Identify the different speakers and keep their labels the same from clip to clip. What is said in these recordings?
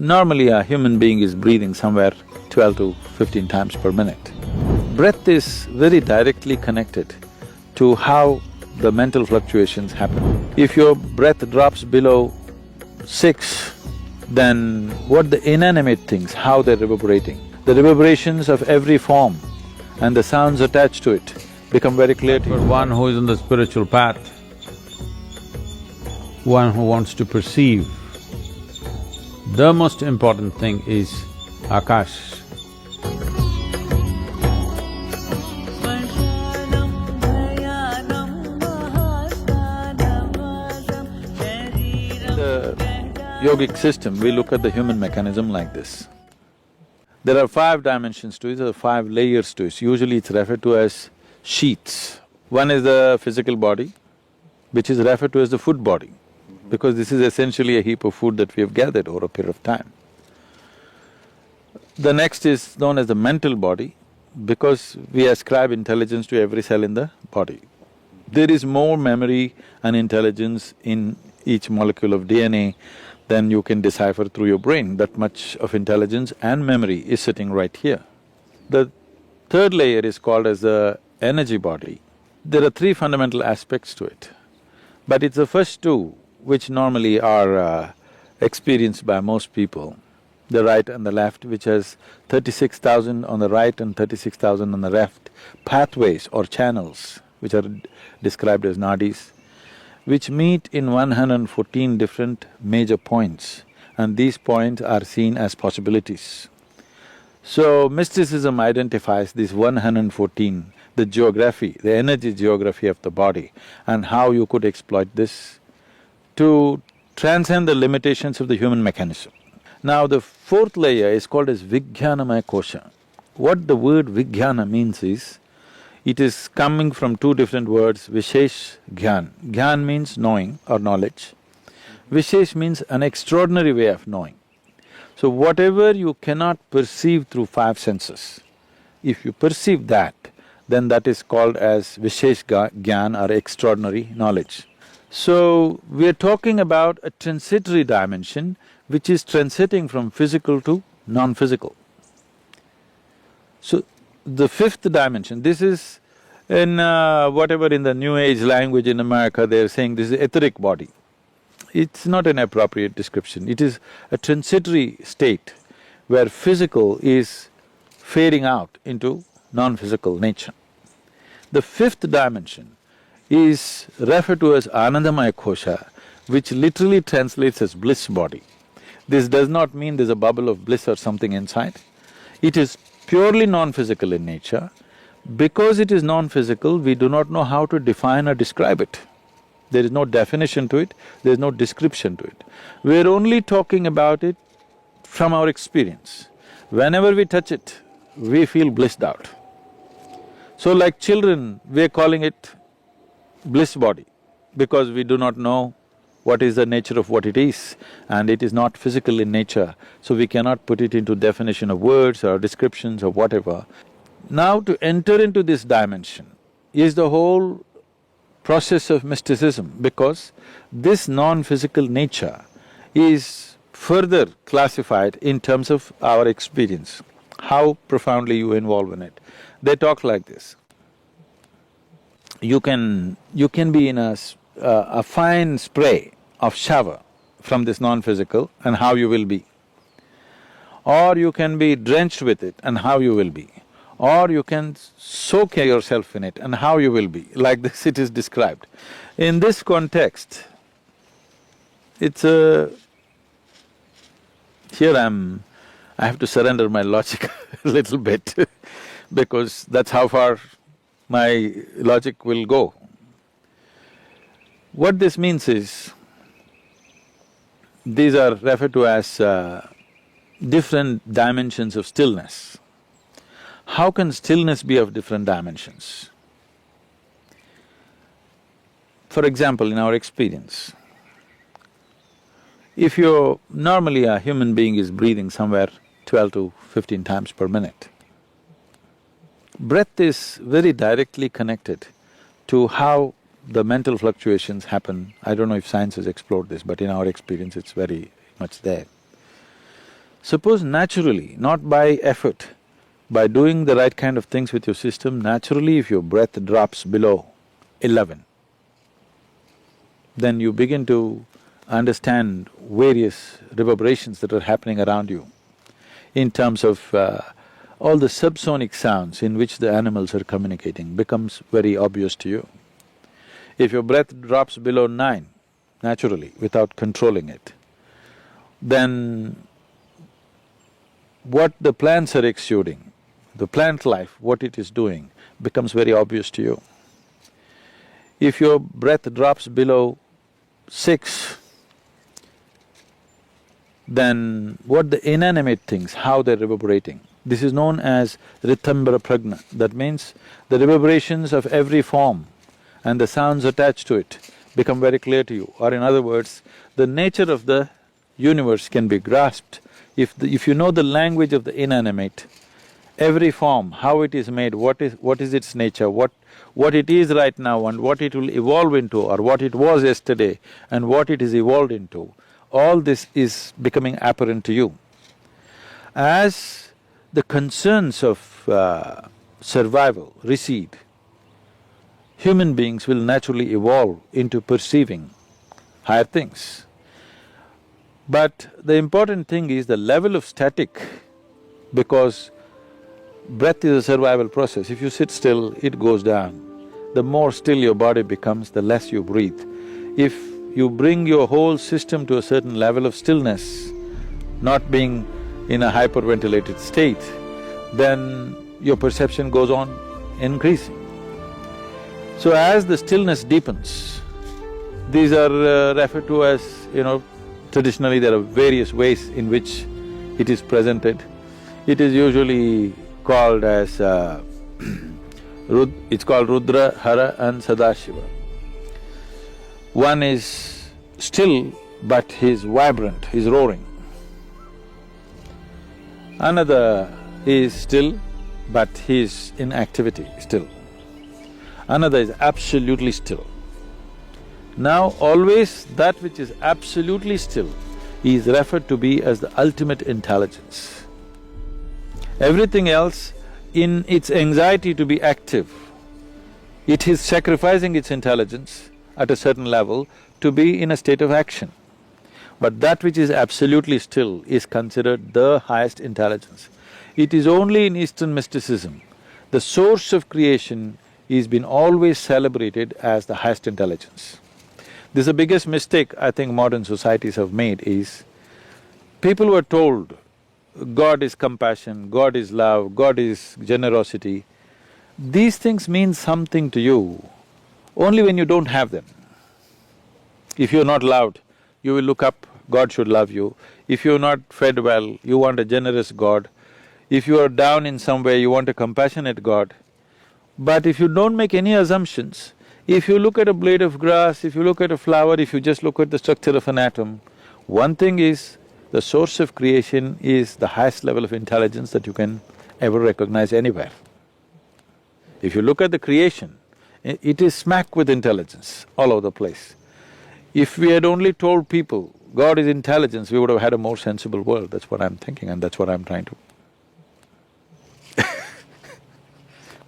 Speaker 1: Normally a human being is breathing somewhere 12 to 15 times per minute. Breath is very directly connected to how the mental fluctuations happen. If your breath drops below 6, then what the inanimate things, how they're reverberating, the reverberations of every form and the sounds attached to it become very clear to you.
Speaker 2: For one who is on the spiritual path, one who wants to perceive, the most important thing is Akash.
Speaker 1: The yogic system, we look at the human mechanism like this. There are 5 dimensions to it, there are 5 layers to it. Usually it's referred to as sheaths. One is the physical body, which is referred to as the food body, because this is essentially a heap of food that we have gathered over a period of time. The next is known as the mental body, because we ascribe intelligence to every cell in the body. There is more memory and intelligence in each molecule of DNA than you can decipher through your brain. That much of intelligence and memory is sitting right here. The third layer is called as the energy body. There are 3 fundamental aspects to it, but it's the first 2 which normally are experienced by most people, the right and the left, which has 36,000 on the right and 36,000 on the left, pathways or channels, which are described as nadis, which meet in 114 different major points, and these points are seen as possibilities. So, mysticism identifies these 114, the geography, the energy geography of the body, and how you could exploit this to transcend the limitations of the human mechanism. Now, the 4th layer is called as Vijnanamaya Kosha. What the word Vijnana means is, it is coming from 2 different words, Vishesh, Gyan. Gyan means knowing or knowledge. Vishesh means an extraordinary way of knowing. So whatever you cannot perceive through 5 senses, if you perceive that, then that is called as Vishesh Gyan or extraordinary knowledge. So, we are talking about a transitory dimension which is transiting from physical to non-physical. So, the 5th dimension, this is in whatever in the New Age language in America, they're saying this is etheric body. It's not an appropriate description, it is a transitory state where physical is fading out into non-physical nature. The 5th dimension is referred to as Anandamaya Kosha, which literally translates as bliss body. This does not mean there's a bubble of bliss or something inside. It is purely non-physical in nature. Because it is non-physical, we do not know how to define or describe it. There is no definition to it, there is no description to it. We're only talking about it from our experience. Whenever we touch it, we feel blissed out. So like children, we're calling it bliss body, because we do not know what is the nature of what it is, and it is not physical in nature, so we cannot put it into definition of words or descriptions or whatever. Now to enter into this dimension is the whole process of mysticism, because this non-physical nature is further classified in terms of our experience, how profoundly you involve in it. They talk like this. You can be in a fine spray of shower from this non-physical and how you will be. Or you can be drenched with it and how you will be. Or you can soak yourself in it and how you will be. Like this it is described. In this context, it's a… here I have to surrender my logic a little bit because that's how far my logic will go. What this means is, these are referred to as different dimensions of stillness. How can stillness be of different dimensions? For example, in our experience, if you're… normally a human being is breathing somewhere 12 to 15 times per minute. Breath is very directly connected to how the mental fluctuations happen. I don't know if science has explored this, but in our experience it's very much there. Suppose naturally, not by effort, by doing the right kind of things with your system, naturally if your breath drops below 11, then you begin to understand various reverberations that are happening around you in terms of all the subsonic sounds in which the animals are communicating becomes very obvious to you. If your breath drops below 9, naturally, without controlling it, then what the plants are exuding, the plant life, what it is doing, becomes very obvious to you. If your breath drops below 6, then what the inanimate things, how they're reverberating, this is known as rithambara prajna. That means the reverberations of every form and the sounds attached to it become very clear to you. Or in other words, the nature of the universe can be grasped if you know the language of the inanimate. Every form, how it is made, what is its nature, what it is right now and what it will evolve into, or what it was yesterday and what it is evolved into, all this is becoming apparent to you. As the concerns of survival recede, human beings will naturally evolve into perceiving higher things. But the important thing is the level of static, because breath is a survival process. If you sit still, it goes down. The more still your body becomes, the less you breathe. If you bring your whole system to a certain level of stillness, not being in a hyperventilated state, then your perception goes on increasing. So as the stillness deepens, these are referred to as, traditionally there are various ways in which it is presented. It is usually called as it's called Rudra, Hara and Sadashiva. One is still, but he's vibrant, he's roaring. Another is still, but he's in activity still. Another is absolutely still. Now always that which is absolutely still is referred to be as the ultimate intelligence. Everything else, in its anxiety to be active, it is sacrificing its intelligence at a certain level to be in a state of action. But that which is absolutely still is considered the highest intelligence. It is only in Eastern mysticism, the source of creation is been always celebrated as the highest intelligence. This is the biggest mistake I think modern societies have made is, people were told, God is compassion, God is love, God is generosity. These things mean something to you only when you don't have them. If you're not loved, you will look up, God should love you. If you're not fed well, you want a generous God. If you are down in some way, you want a compassionate God. But if you don't make any assumptions, if you look at a blade of grass, if you look at a flower, if you just look at the structure of an atom, one thing is, the source of creation is the highest level of intelligence that you can ever recognize anywhere. If you look at the creation, it is smack with intelligence all over the place. If we had only told people God is intelligence, we would have had a more sensible world. That's what I'm thinking and that's what I'm trying to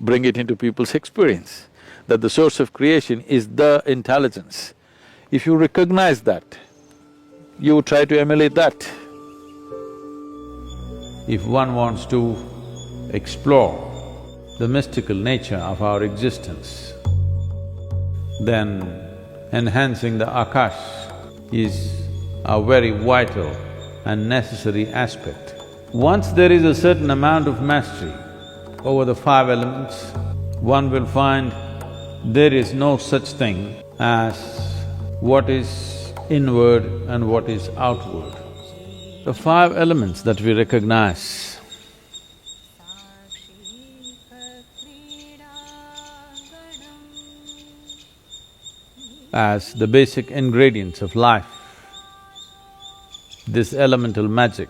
Speaker 1: bring it into people's experience, that the source of creation is the intelligence. If you recognize that, you try to emulate that.
Speaker 2: If one wants to explore the mystical nature of our existence, then enhancing the Akash is a very vital and necessary aspect. Once there is a certain amount of mastery over the 5 elements, one will find there is no such thing as what is inward and what is outward. The 5 elements that we recognize as the basic ingredients of life, this elemental magic,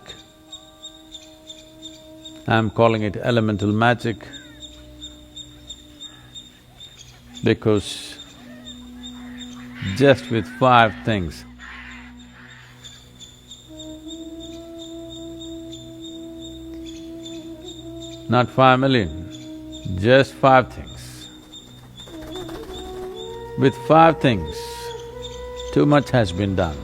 Speaker 2: I'm calling it elemental magic because just with 5 things, not 5,000,000, just 5 things. With 5 things, too much has been done.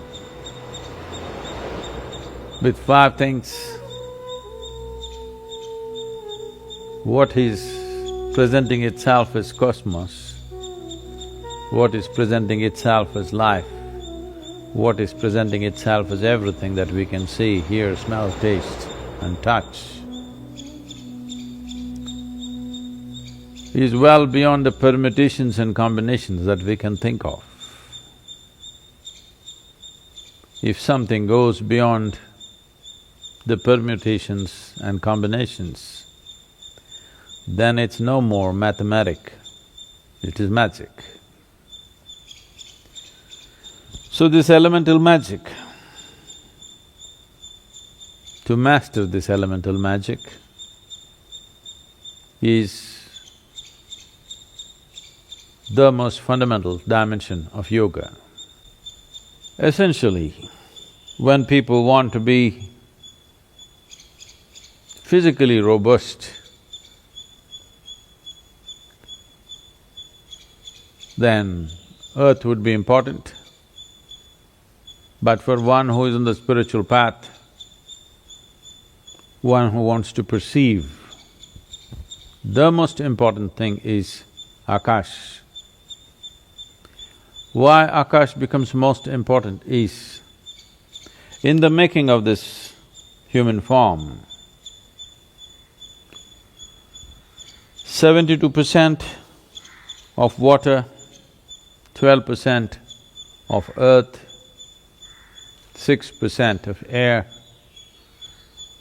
Speaker 2: With 5 things, what is presenting itself as cosmos, what is presenting itself as life, what is presenting itself as everything that we can see, hear, smell, taste and touch, is well beyond the permutations and combinations that we can think of. If something goes beyond the permutations and combinations, then it's no more mathematic, it is magic. So this elemental magic, to master this elemental magic is the most fundamental dimension of yoga. Essentially, when people want to be physically robust, then earth would be important. But for one who is on the spiritual path, one who wants to perceive, the most important thing is Akash. Why Akash becomes most important is, in the making of this human form, 72% of water, 12% of earth, 6% of air,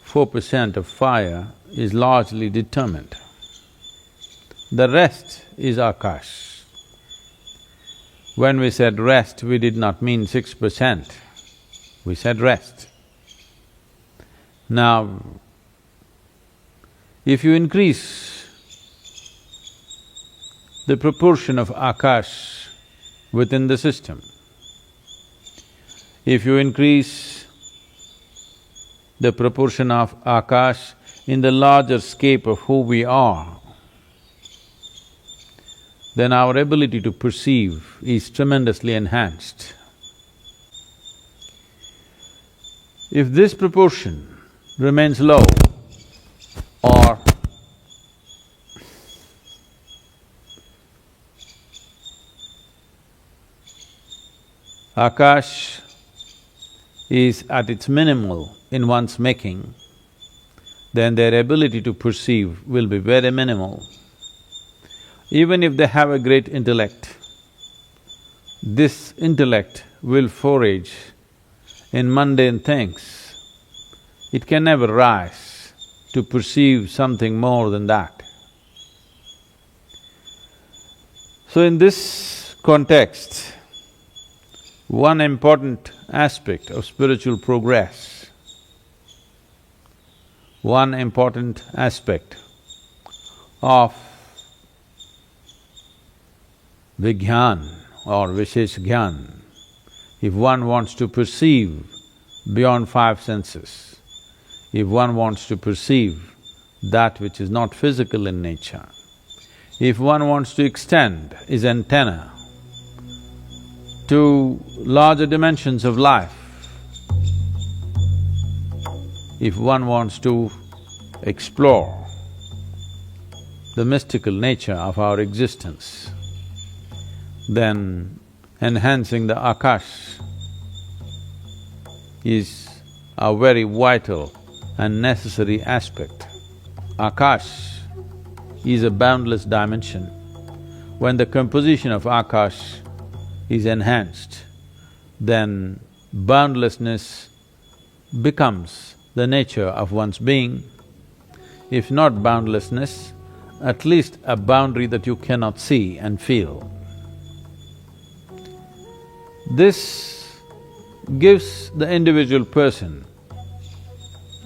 Speaker 2: 4% of fire is largely determined. The rest is Akash. When we said rest, we did not mean 6%, we said rest. Now, if you increase the proportion of Akash within the system, if you increase the proportion of Akash in the larger scape of who we are, then our ability to perceive is tremendously enhanced. If this proportion remains low, or Akash is at its minimal in one's making, then their ability to perceive will be very minimal. Even if they have a great intellect, this intellect will forage in mundane things. It can never rise to perceive something more than that. So in this context, one important aspect of spiritual progress, one important aspect of Vigyan or Vishesh Gyan, if one wants to perceive beyond 5 senses, if one wants to perceive that which is not physical in nature, if one wants to extend his antenna to larger dimensions of life, if one wants to explore the mystical nature of our existence, then enhancing the Akash is a very vital and necessary aspect. Akash is a boundless dimension. When the composition of Akash is enhanced, then boundlessness becomes the nature of one's being. If not boundlessness, at least a boundary that you cannot see and feel. This gives the individual person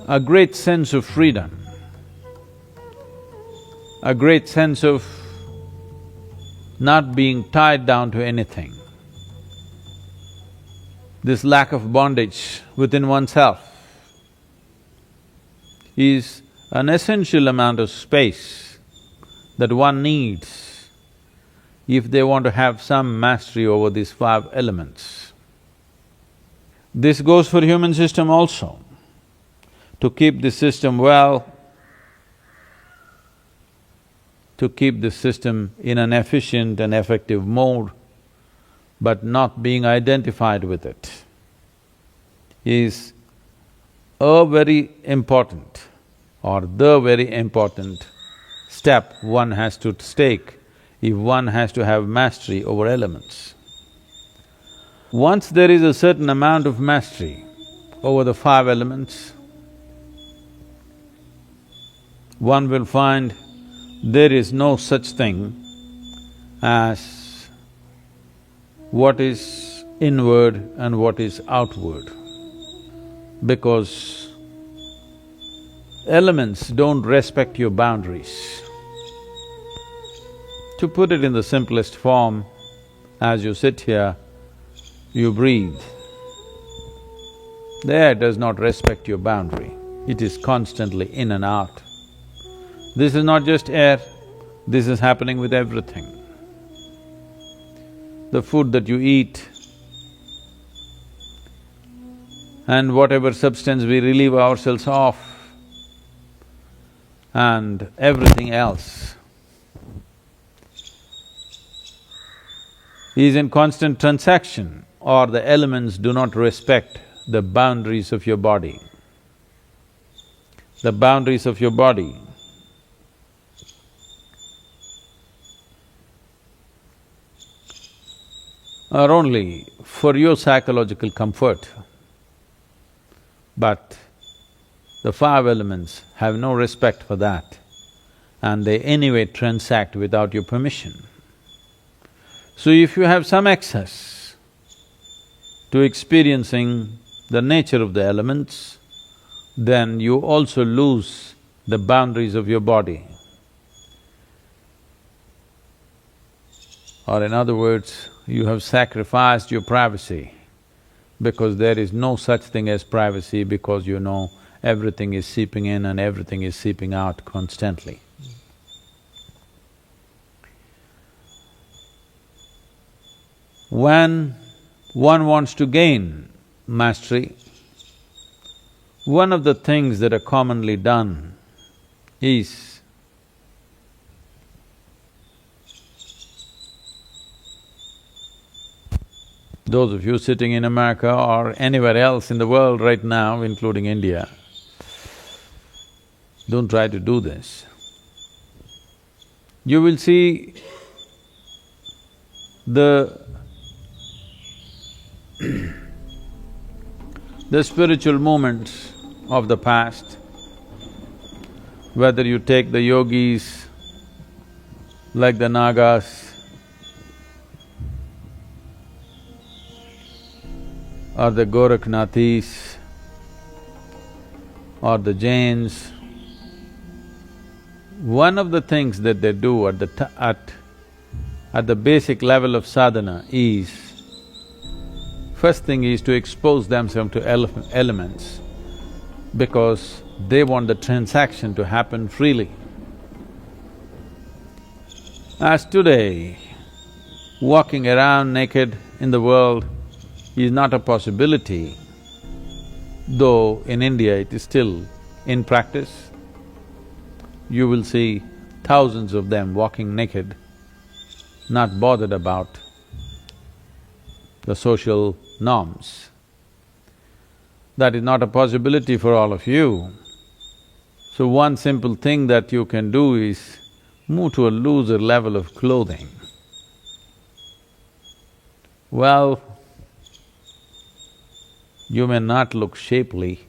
Speaker 2: a great sense of freedom, a great sense of not being tied down to anything. This lack of bondage within oneself is an essential amount of space that one needs if they want to have some mastery over these five elements. This goes for human system also. To keep this system well, to keep this system in an efficient and effective mode, but not being identified with it, is a very important or the very important step one has to take if one has to have mastery over elements. Once there is a certain amount of mastery over the five elements, one will find there is no such thing as what is inward and what is outward, because elements don't respect your boundaries. To put it in the simplest form, as you sit here, you breathe. The air does not respect your boundary, it is constantly in and out. This is not just air, this is happening with everything. The food that you eat and whatever substance we relieve ourselves of and everything else is in constant transaction, or the elements do not respect the boundaries of your body. The boundaries of your body are only for your psychological comfort, but the five elements have no respect for that, and they anyway transact without your permission. So if you have some access to experiencing the nature of the elements, then you also lose the boundaries of your body. Or in other words, you have sacrificed your privacy, because there is no such thing as privacy, because you know everything is seeping in and everything is seeping out constantly. When one wants to gain mastery, one of the things that are commonly done is those of you sitting in America or anywhere else in the world right now, including India, don't try to do this. You will see the spiritual movements of the past, whether you take the yogis like the Nagas or the Gorakhnathis or the Jains, one of the things that they do at the basic level of sadhana is, first thing is to expose themselves to elements, because they want the transaction to happen freely. As today, walking around naked in the world is not a possibility, though in India it is still in practice. You will see thousands of them walking naked, not bothered about the social norms. That is not a possibility for all of you. So one simple thing that you can do is move to a looser level of clothing. Well, you may not look shapely,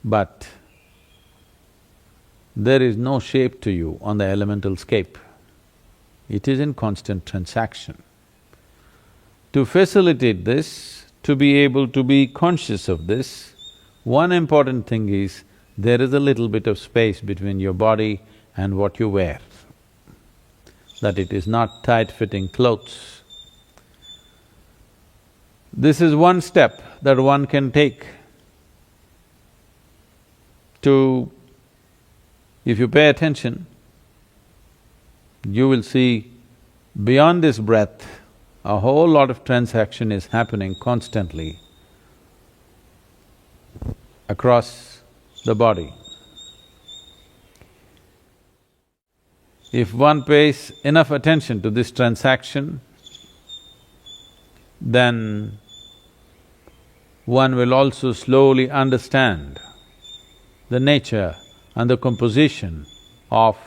Speaker 2: but there is no shape to you on the elemental scape. It is in constant transaction. To facilitate this, to be able to be conscious of this, one important thing is there is a little bit of space between your body and what you wear, that it is not tight-fitting clothes. This is one step that one can take to If you pay attention, you will see beyond this breath, a whole lot of transaction is happening constantly across the body. If one pays enough attention to this transaction, then one will also slowly understand the nature and the composition of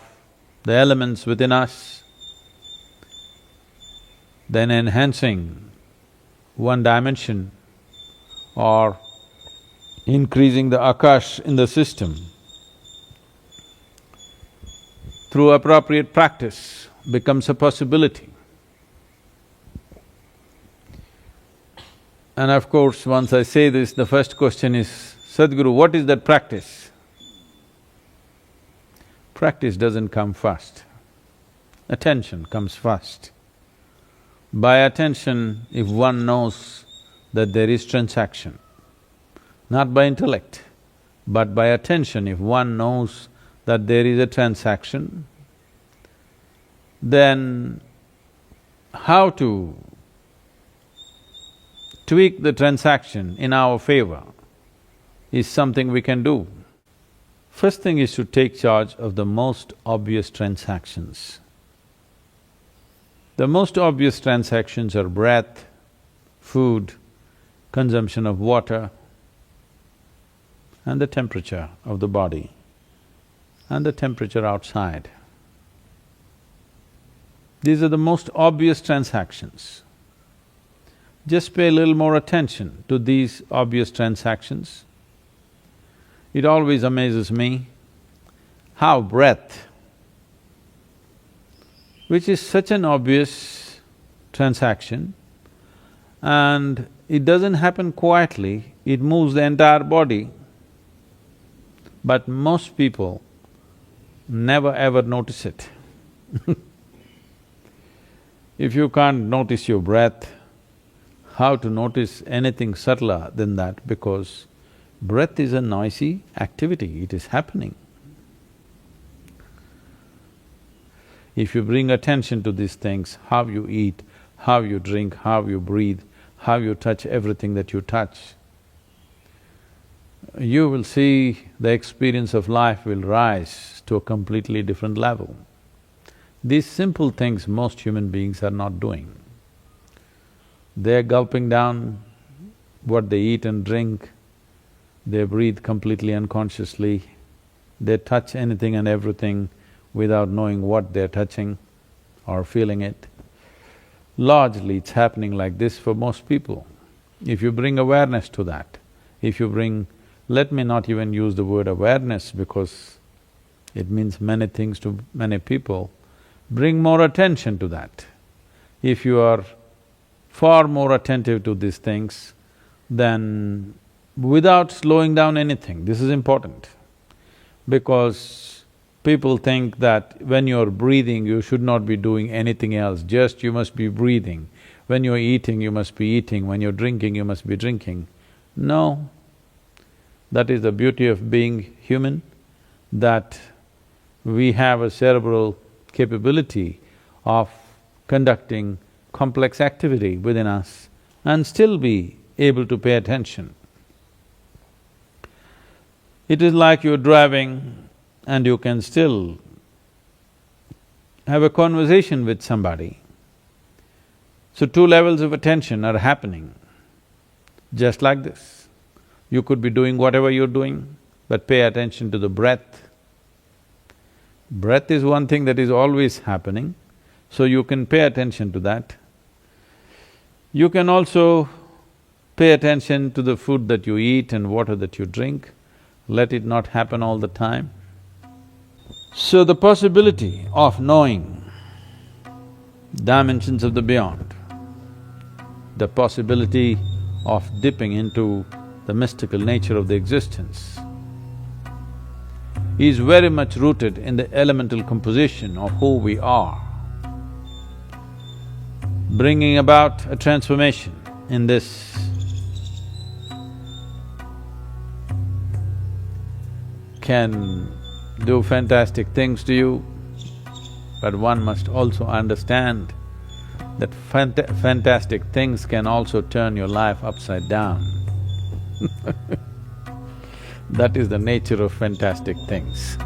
Speaker 2: the elements within us, then enhancing one dimension or increasing the akash in the system through appropriate practice becomes a possibility. And of course, once I say this, the first question is, Sadhguru, what is that practice? Practice doesn't come first, attention comes first. By attention, if one knows that there is transaction, not by intellect, but by attention, if one knows that there is a transaction, then how to tweak the transaction in our favor is something we can do. First thing is to take charge of the most obvious transactions. The most obvious transactions are breath, food, consumption of water, and the temperature of the body, and the temperature outside. These are the most obvious transactions. Just pay a little more attention to these obvious transactions. It always amazes me how breath, which is such an obvious transaction, and it doesn't happen quietly, it moves the entire body, but most people never ever notice it. If you can't notice your breath, how to notice anything subtler than that, because breath is a noisy activity, it is happening. If you bring attention to these things, how you eat, how you drink, how you breathe, how you touch everything that you touch, you will see the experience of life will rise to a completely different level. These simple things most human beings are not doing. They're gulping down what they eat and drink, they breathe completely unconsciously, they touch anything and everything without knowing what they're touching or feeling it. Largely it's happening like this for most people. If you bring awareness to that, if you bring… let me not even use the word awareness because it means many things to many people, bring more attention to that. If you are far more attentive to these things, then without slowing down anything, this is important, because people think that when you're breathing, you should not be doing anything else, just you must be breathing. When you're eating, you must be eating, when you're drinking, you must be drinking. No, that is the beauty of being human, that we have a cerebral capability of conducting complex activity within us and still be able to pay attention. It is like you're driving and you can still have a conversation with somebody. So two levels of attention are happening, just like this. You could be doing whatever you're doing, but pay attention to the breath. Breath is one thing that is always happening, so you can pay attention to that. You can also pay attention to the food that you eat and water that you drink. Let it not happen all the time. So the possibility of knowing dimensions of the beyond, the possibility of dipping into the mystical nature of the existence is very much rooted in the elemental composition of who we are. Bringing about a transformation in this can do fantastic things to you, but one must also understand that fantastic things can also turn your life upside down. That is the nature of fantastic things.